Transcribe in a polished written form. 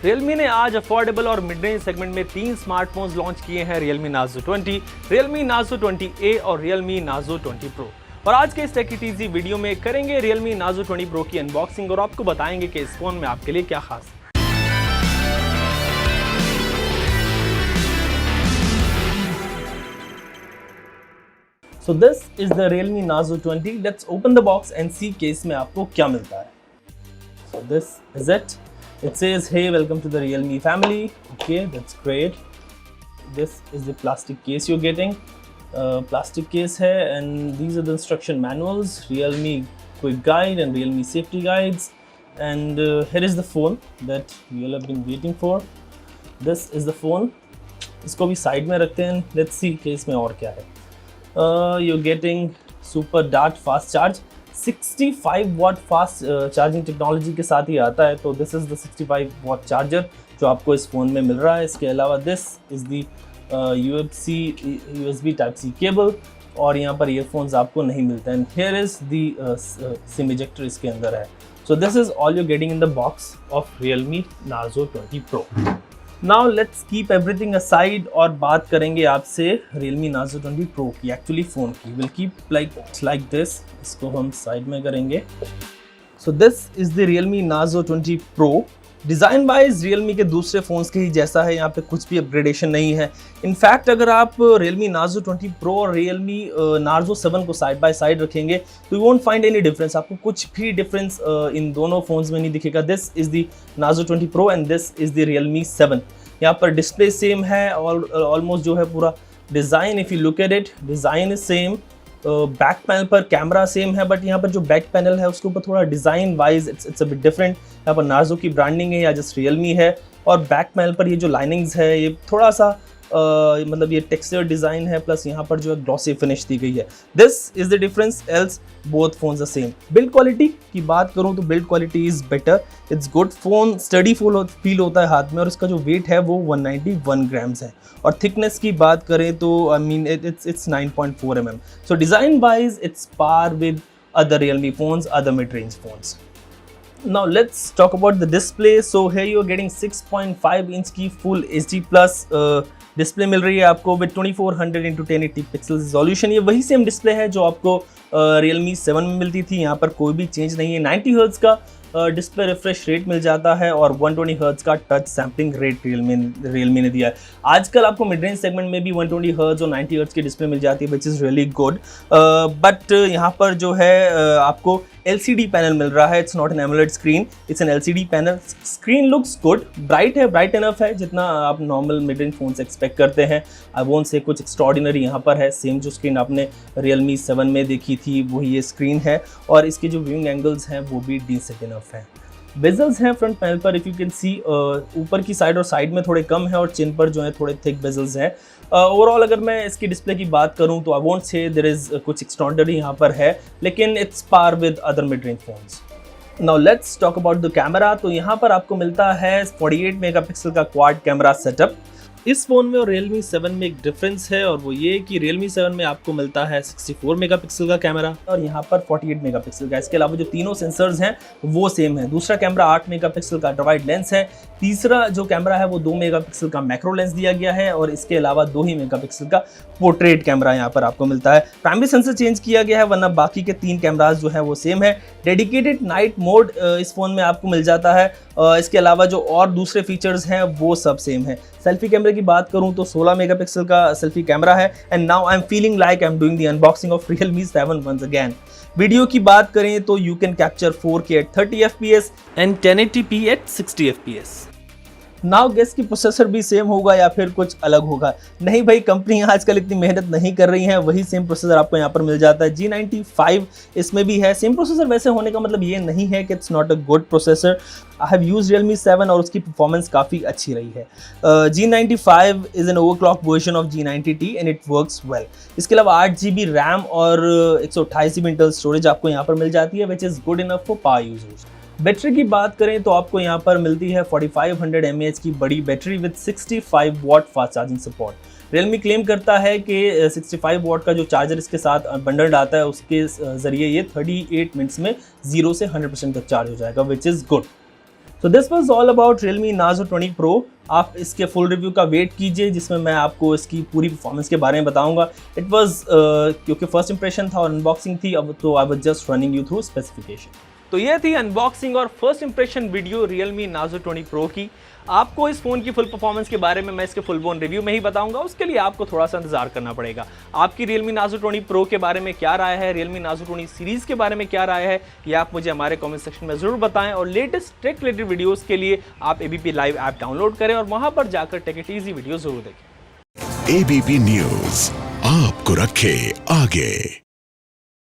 Realme ने आज affordable और मिड रेंज सेगमेंट में 3 स्मार्टफोन्स लॉन्च किए हैं, Realme Narzo 20, Realme Narzo 20A और Realme Narzo 20 Pro। और आज के इस टेक टीजी वीडियो में करेंगे Realme Narzo 20 Pro की अनबॉक्सिंग और आपको बताएंगे कि इस फोन में आपके लिए क्या खास है। So this is the Realme Narzo 20. Let's open the box and see case में आपको क्या मिलता है। So this is it. It says, hey, welcome to the Realme family. Okay, that's great. This is the plastic case you're getting. Plastic case है and these are the instruction manuals, Realme quick guide and Realme safety guides. And here is the phone that you all have been waiting for. This is the phone. इसको भी side में रखते हैं. Let's see case में और क्या है. You're getting super dart fast charge. 65 watt fast charging technology के साथ ही आता है, तो this is the 65 watt charger जो आपको इस फ़ोन में मिल रहा है। इसके अलावा this is the USB type C cable और यहाँ पर ईयरफोन्स आपको नहीं मिलते हैं। Here is the SIM ejector इसके अंदर है। So this is all you getting in the box of Realme Narzo 20 Pro। Now let's keep everything aside और बात करेंगे आपसे Realme Narzo 20 Pro की, एक्चुअली फ़ोन की। विल कीप लाइक दिस, इसको हम साइड में करेंगे। So this is the Realme Narzo 20 Pro। Design wise Realme के दूसरे फ़ोन्स के ही जैसा है, यहाँ पे कुछ भी अपग्रेडेशन नहीं है। इनफैक्ट अगर आप Realme Narzo 20 Pro और Realme Narzo 7 को साइड बाय साइड रखेंगे तो you won't find any difference, आपको कुछ भी डिफरेंस इन दोनों फ़ोन्स में नहीं दिखेगा। This is the Narzo 20 Pro and this is the Realme 7। यहाँ पर डिस्प्ले सेम है और ऑलमोस्ट जो है पूरा design, if you look at it, design is same. Back panel पर कैमरा सेम है, बट यहाँ पर जो बैक पैनल है उसके ऊपर थोड़ा design wise it's a bit different. यहाँ पर नार्जो की ब्रांडिंग है या जस्ट Realme है, और बैक पैनल पर ये जो लाइनिंग्स है ये थोड़ा सा मतलब ये टेक्सचर डिज़ाइन है, प्लस यहाँ पर जो है ग्लॉसी फिनिश दी गई है। This is the difference, else both phones are same. Build quality की बात करूँ तो build quality is better, it's good. Phone sturdy feel होता है हाथ में, और इसका जो वेट है वो 191 ग्राम्स है। और थिकनेस की बात करें तो I mean it's 9.4 mm। So design wise it's par with other Realme phones, other mid-range phones. Now let's talk about the display. So here you are getting 6.5 inch की full HD plus display मिल रही है आपको with 2400 x 1080 pixel resolution. ये वही same display है जो आपको Realme 7 में मिलती थी, यहाँ पर कोई भी चेंज नहीं है। 90 हर्ट्ज का डिस्प्ले रिफ्रेश रेट मिल जाता है और 120 हर्ट्ज का टच सैम्पलिंग रेट Realme ने दिया है। आजकल आपको मिड रेंज सेगमेंट में भी 120 हर्ट्ज और 90 हर्ट्ज की डिस्प्ले मिल जाती है, which is really good. But यहाँ पर जो है आपको LCD पैनल मिल रहा है। It's not an AMOLED screen, it's an LCD panel. Screen looks good, bright है, ब्राइट इनफ है जितना आप नॉर्मल मिड रेंज फोन से एक्सपेक्ट करते हैं। आई वोंट से कुछ एक्स्ट्रॉर्डिनरी यहाँ पर है। सेम जो स्क्रीन आपने Realme 7 में देखी थी वही ये स्क्रीन है, और इसके जो व्यूइंग एंगल्स हैं वो भी डिसेंट इनफ है। बेजल्स हैं फ्रंट पैनल पर, इफ़ यू कैन सी ऊपर की साइड और साइड में थोड़े कम है, और चिन पर जो है थोड़े थिक बेजल्स हैं। ओवरऑल अगर मैं इसकी डिस्प्ले की बात करूं तो I won't say there is कुछ एक्स्ट्रॉर्डिनरी यहाँ पर है, लेकिन it's par with other mid range phones. Now let's talk about the camera. तो यहाँ पर आपको मिलता है 48 मेगापिक्सल का क्वाड कैमरा सेटअप। इस फ़ोन में और Realme 7 में एक डिफरेंस है, और वो ये कि Realme 7 में आपको मिलता है 64 मेगापिक्सल का कैमरा और यहाँ पर 48 मेगापिक्सल का। इसके अलावा जो तीनों सेंसर्स हैं वो सेम है। दूसरा कैमरा 8 मेगापिक्सल का अल्ट्रावाइड लेंस है। तीसरा जो कैमरा है वो 2 मेगापिक्सल का मैक्रो लेंस दिया गया है, और इसके अलावा 2 ही मेगापिक्सल का पोर्ट्रेट कैमरा यहाँ पर आपको मिलता है। प्राइमरी सेंसर चेंज किया गया है, वरना बाकी के 3 कैमराज जो है वो सेम है। डेडिकेटेड नाइट मोड इस फ़ोन में आपको मिल जाता है। इसके अलावा जो और दूसरे फीचर्स हैं वो सब सेम है। सेल्फी कैमरे की बात करूं तो 16 मेगापिक्सल का सेल्फी कैमरा है। And now I am feeling like I am doing the unboxing of Realme 7 once again. Video की बात करें तो you can capture 4K at 30 FPS and 1080p at 60 FPS। Now guess की processor भी same होगा या फिर कुछ अलग होगा? नहीं भाई, कंपनी आजकल इतनी मेहनत नहीं कर रही है, वही सेम प्रोसेसर आपको यहाँ पर मिल जाता है। G95 इसमें भी है। सेम प्रोसेसर वैसे होने का मतलब ये नहीं है कि it's not a good processor. I have use Realme 7 और उसकी परफॉर्मेंस काफ़ी अच्छी रही है। G95 is an overclock version of G90T and it works well. इसके अलावा 8 GB रैम और 128 GB इंटरनल स्टोरेज आपको यहाँ पर मिल जाती है, which is good enough for power users. Battery की बात करें तो आपको यहाँ पर मिलती है 4500 mAh की बड़ी battery with 65 watt fast charging support. Realme claim करता है कि 65 वाट का जो चार्जर इसके साथ बंडल्ड आता है उसके ज़रिए ये 38 मिनट्स में 0 से 100% तक चार्ज हो जाएगा, which is good. So this was all about Realme Narzo 20 Pro. आप इसके फुल रिव्यू का वेट कीजिए जिसमें मैं आपको इसकी पूरी परफॉर्मेंस के बारे में बताऊंगा. इट वाज क्योंकि फर्स्ट इंप्रेशन था और अनबॉक्सिंग थी, अब तो I was just running you through specification. तो ये थी अनबॉक्सिंग और first impression video Realme Narzo 20 Pro की. आपको इस फ़ोन की फुल परफॉर्मेंस के बारे में मैं इसके फुल बोन रिव्यू में ही बताऊंगा, उसके लिए आपको थोड़ा सा इंतजार करना पड़ेगा. आपकी Realme Narzo 20 Pro के बारे में क्या राय है, Realme Narzo 20 सीरीज़ के बारे में क्या राय है, ये आप मुझे हमारे कमेंट सेक्शन में ज़रूर बताएं. और लेटेस्ट टेक रिलेटेड वीडियोज़ के लिए आप ABP लाइव ऐप डाउनलोड करें और वहाँ पर जाकर टेक इट ईजी वीडियो ज़रूर देखें. ABP न्यूज़ आपको रखे आगे.